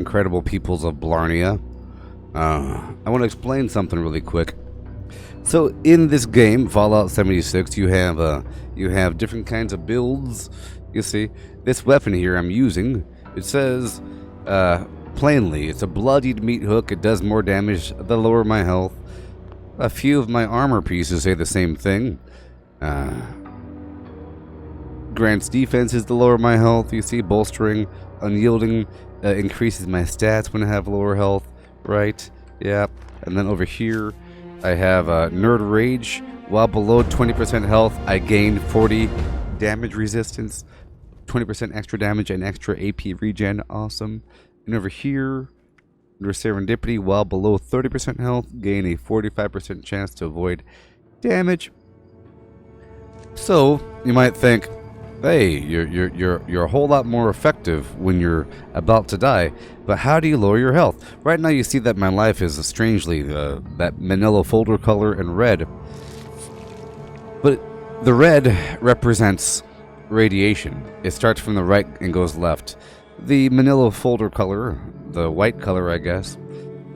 incredible peoples of Blarnea. I want to explain something really quick. So in this game, Fallout 76, you have different kinds of builds. You see, this weapon here I'm using, it says plainly, it's a bloodied meat hook. It does more damage the lower my health. A few of my armor pieces say the same thing. Grants defense is the lower my health. You see, bolstering, unyielding increases my stats when I have lower health. Right? Yeah. And then over here, I have Nerd Rage. While below 20% health, I gain 40 damage resistance, 20% extra damage, and extra AP regen. Awesome. And over here, under Serendipity, while below 30% health, gain a 45% chance to avoid damage. So you might think, hey, you're a whole lot more effective when you're about to die, but how do you lower your health? Right now you see that my life is strangely that manila folder color and red, but the red represents radiation. It starts from the right and goes left. The manila folder color, the white color I guess,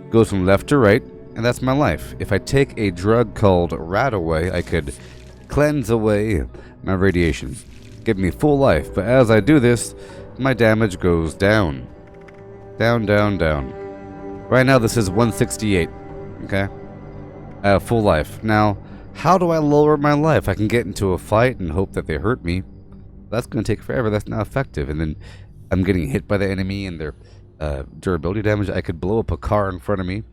goes from left to right, and that's my life. If I take a drug called Radaway, I could cleanse away my radiation, give me full life, but as I do this, my damage goes down. Down, down, down. Right now this is 168, okay? I have full life. Now, how do I lower my life? I can get into a fight and hope that they hurt me. That's going to take forever. That's not effective. And then I'm getting hit by the enemy and their durability damage. I could blow up a car in front of me.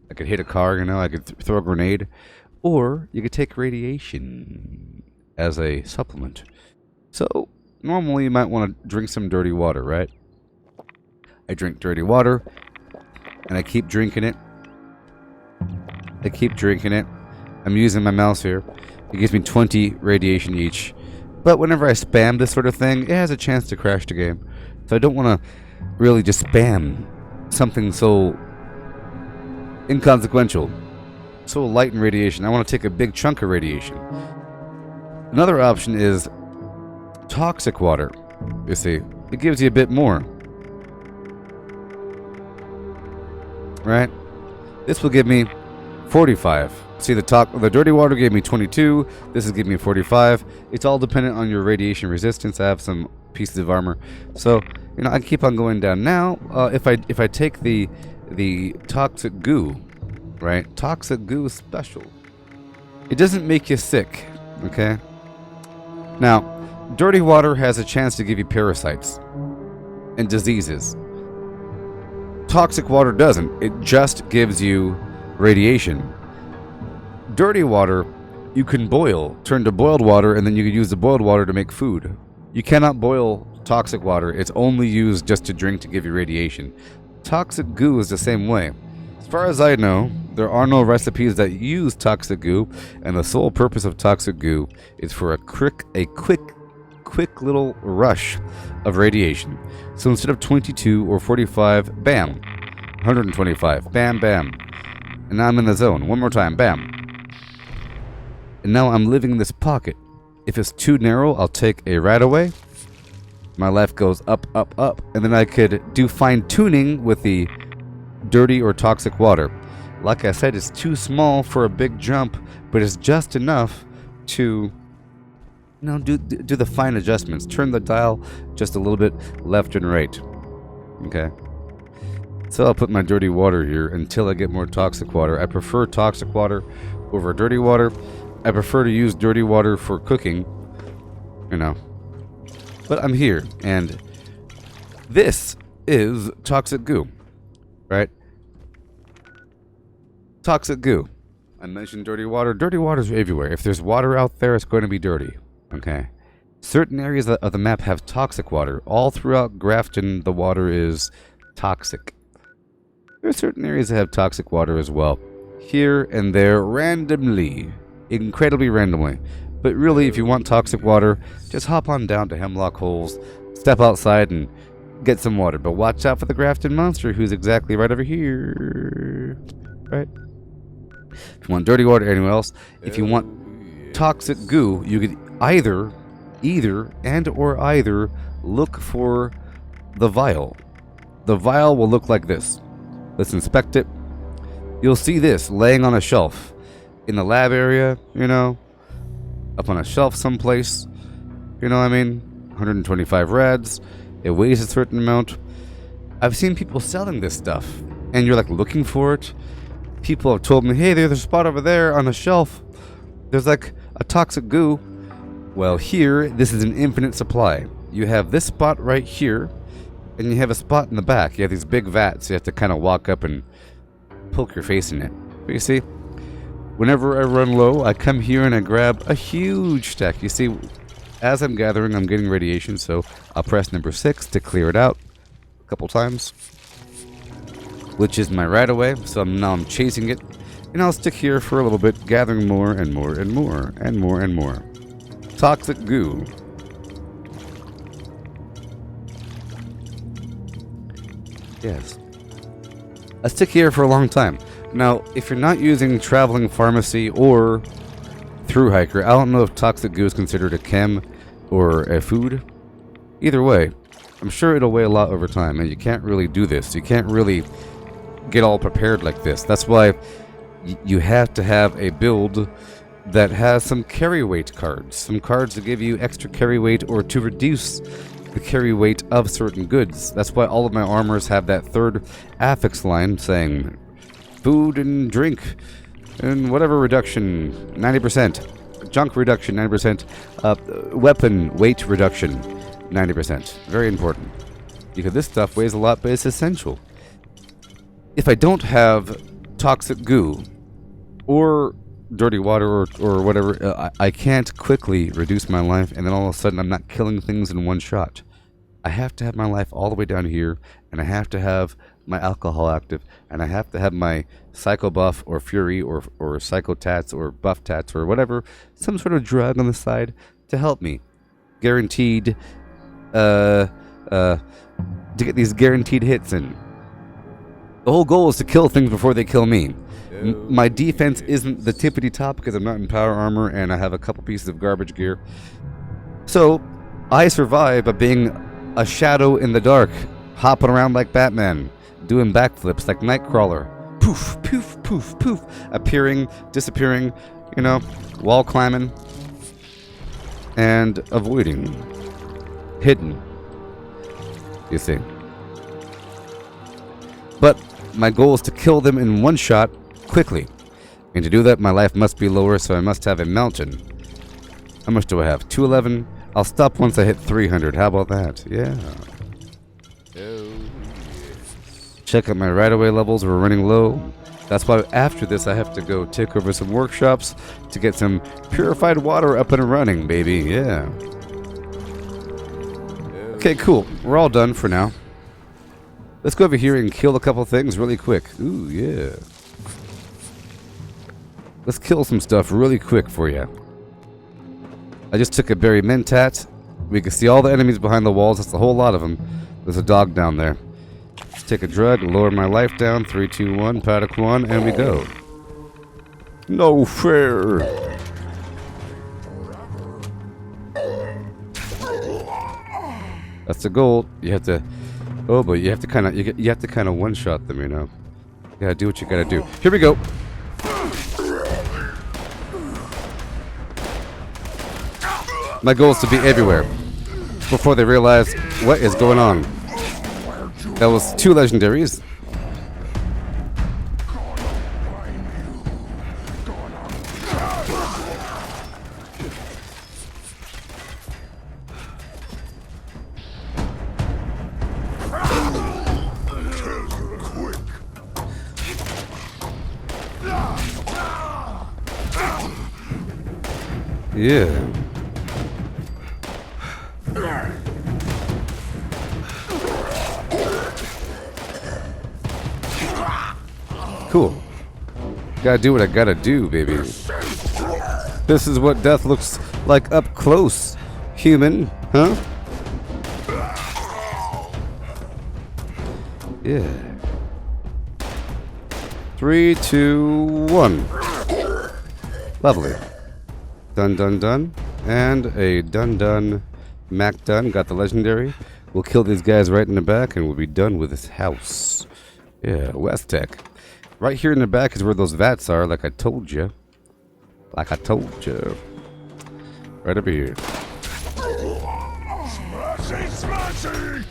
I could hit a car, you know, I could throw a grenade. Or you could take radiation as a supplement. So, normally you might want to drink some dirty water, right? I drink dirty water, and I keep drinking it. I keep drinking it. I'm using my mouse here. It gives me 20 radiation each. But whenever I spam this sort of thing, it has a chance to crash the game. So I don't want to really just spam something so inconsequential, so light in radiation. I want to take a big chunk of radiation. Another option is toxic water. You see, it gives you a bit more, right? This will give me 45. See, the dirty water gave me 22. This is giving me 45. It's all dependent on your radiation resistance. I have some pieces of armor, so you know I keep on going down. Now, if I take the toxic goo, right? Toxic goo is special. It doesn't make you sick, okay? Now, dirty water has a chance to give you parasites and diseases. Toxic water doesn't. It just gives you radiation. Dirty water, you can boil, turn to boiled water, and then you can use the boiled water to make food. You cannot boil toxic water. It's only used just to drink to give you radiation. Toxic goo is the same way. As far as I know, there are no recipes that use toxic goo, and the sole purpose of toxic goo is for a quick little rush of radiation. So instead of 22 or 45, bam, 125, bam, bam. And now I'm in the zone. One more time, bam. And now I'm living in this pocket. If it's too narrow, I'll take a Radaway. My life goes up, up, up. And then I could do fine-tuning with the dirty or toxic water. Like I said, it's too small for a big jump, but it's just enough to, you know, do the fine adjustments. Turn the dial just a little bit left and right. Okay. So I'll put my dirty water here until I get more toxic water. I prefer toxic water over dirty water. I prefer to use dirty water for cooking, you know. But I'm here, and this is toxic goo, right? Toxic goo. I mentioned dirty water. Dirty water's everywhere. If there's water out there, it's going to be dirty, okay? Certain areas of the map have toxic water. All throughout Grafton, the water is toxic. There are certain areas that have toxic water as well. Here and there, randomly. Incredibly randomly. But really, if you want toxic water, just hop on down to Hemlock Holes, step outside and get some water. But watch out for the Grafton monster, who's exactly right over here. Right? If you want dirty water anywhere else, if you want toxic goo, you could either look for the vial. the vial will look like this. Let's inspect it. You'll see this laying on a shelf in the lab area, you know, up on a shelf someplace. You know what I mean? 125 rads. It weighs a certain amount. I've seen people selling this stuff, and you're like looking for it. People have told me, hey, there's a spot over there on the shelf. There's like a toxic goo. Well, here, this is an infinite supply. You have this spot right here, and you have a spot in the back. You have these big vats. You have to kind of walk up and poke your face in it. But you see, whenever I run low, I come here and I grab a huge stack. You see, as I'm gathering, I'm getting radiation, so I'll press number 6 to clear it out a couple times, which is my right away. So now I'm chasing it, and I'll stick here for a little bit, gathering more and more and more and more and more. Toxic goo. Yes. I stick here for a long time. Now, if you're not using traveling pharmacy or through hiker, I don't know if toxic goo is considered a chem or a food. Either way, I'm sure it'll weigh a lot over time, and you can't really do this. You can't really get all prepared like this. That's why you have to have a build that has some carry weight cards. Some cards to give you extra carry weight or to reduce the carry weight of certain goods. That's why all of my armors have that third affix line saying food and drink and whatever reduction, 90%. Junk reduction, 90%. Weapon weight reduction, 90%. Very important. Because this stuff weighs a lot, but it's essential. If I don't have toxic goo or dirty water or whatever, I can't quickly reduce my life, and then all of a sudden I'm not killing things in one shot. I have to have my life all the way down here, and I have to have my alcohol active, and I have to have my psycho buff or fury or psycho tats or buff tats or whatever, some sort of drug on the side to help me. Guaranteed to get these guaranteed hits in. The whole goal is to kill things before they kill me. My defense isn't the tippity top because I'm not in power armor and I have a couple pieces of garbage gear. So I survive by being a shadow in the dark, hopping around like Batman, doing backflips like Nightcrawler. Poof, poof, poof, poof. Appearing, disappearing, you know, wall climbing, and avoiding. Hidden. You see. But my goal is to kill them in one shot, quickly. And to do that, my life must be lower, so I must have a mountain. How much do I have? 211? I'll stop once I hit 300. How about that? Yeah. Check out my right-away levels. We're running low. That's why after this, I have to go take over some workshops to get some purified water up and running, baby. Yeah. Okay, cool. We're all done for now. Let's go over here and kill a couple things really quick. Ooh, yeah. Let's kill some stuff really quick for you. I just took a berry mentat. We can see all the enemies behind the walls. That's a whole lot of them. There's a dog down there. Let's take a drug, lower my life down. 3, 2, 1, paddock 1, and we go. No fair. That's the goal. You have to. Oh, but you have to kind of. You have to kind of one-shot them, you know. You gotta do what you gotta do. Here we go. My goal is to be everywhere before they realize what is going on. That was 2 legendaries. Yeah. Cool. Gotta do what I gotta do, baby. This is what death looks like up close, human, huh? Yeah. 3, 2, 1. Lovely. Done, done, done. And a done, done. Mac done. Got the legendary. We'll kill these guys right in the back, and we'll be done with this house. Yeah, West Tech. Right here in the back is where those vats are, like I told you. Like I told you. Right over here. Smashy, smashy!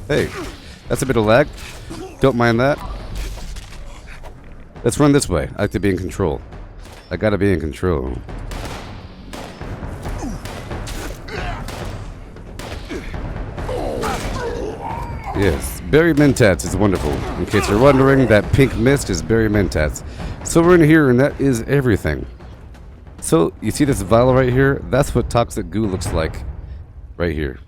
Hey, that's a bit of lag. Don't mind that. Let's run this way. I like to be in control. I gotta be in control. Yes, berry mentats is wonderful. In case you're wondering, that pink mist is berry mentats. So we're in here, and that is everything. So, you see this vial right here? That's what toxic goo looks like. Right here.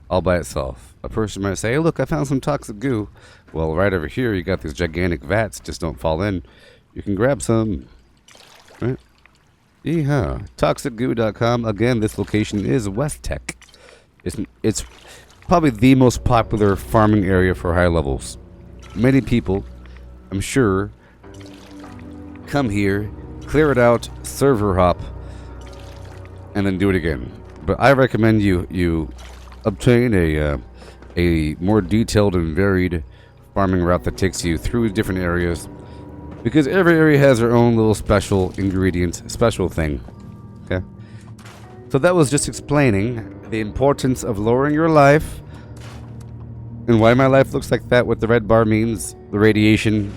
All by itself. A person might say, hey, look, I found some toxic goo. Well, right over here, you got these gigantic vats. Just don't fall in. You can grab some. Right? Yeehaw. ToxicGoo.com. Again, this location is West Tech. It's probably the most popular farming area for high levels. Many people, I'm sure, come here, clear it out, server hop, and then do it again. But I recommend you obtain a more detailed and varied farming route that takes you through different areas, because every area has their own little special ingredient, special thing. Okay? So that was just explaining the importance of lowering your life, and why my life looks like that, what the red bar means, the radiation,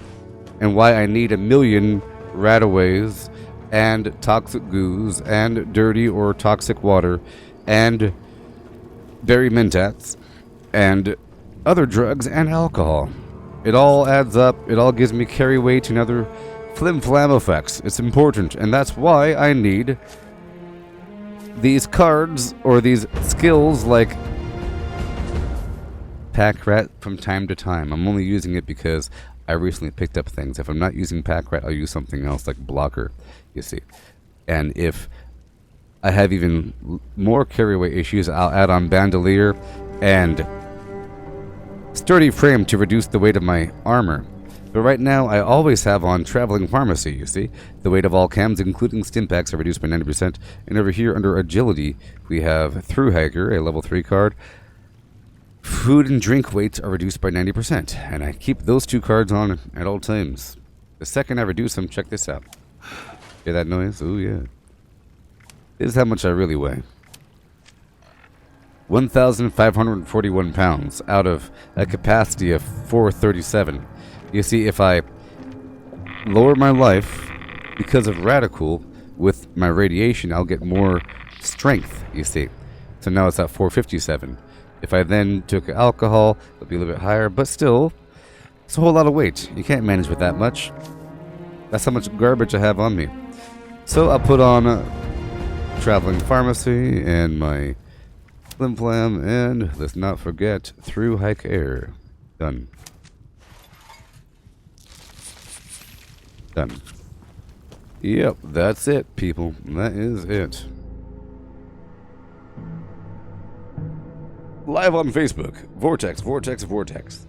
and why I need 1,000,000 rataways and toxic goos and dirty or toxic water and berry mentats and other drugs and alcohol. It all adds up. It all gives me carry weight and other flim-flam effects. It's important, and that's why I need these cards or these skills like Pack Rat from time to time. I'm only using it because I recently picked up things. If I'm not using Pack Rat, I'll use something else like Blocker, you see. And if I have even more carry weight issues, I'll add on Bandolier and Sturdy Frame to reduce the weight of my armor. But right now, I always have on Traveling Pharmacy, you see. The weight of all chems, including Stimpaks, are reduced by 90%. And over here, under Agility, we have Through Hiker, a level 3 card. Food and drink weights are reduced by 90%. And I keep those two cards on at all times. The second I reduce them, check this out. Hear that noise? Ooh, yeah. This is how much I really weigh. 1,541 pounds out of a capacity of 437. You see, if I lower my life because of Radical with my radiation, I'll get more strength, you see. So now it's at 457. If I then took alcohol, it'll be a little bit higher, but still, it's a whole lot of weight. You can't manage with that much. That's how much garbage I have on me. So I'll put on Traveling Pharmacy and my Flim Flam, and let's not forget Through Hike Air. Done. Done. Yep, that's it, people. That is it. Live on Facebook. Vortex, Vortex, Vortex.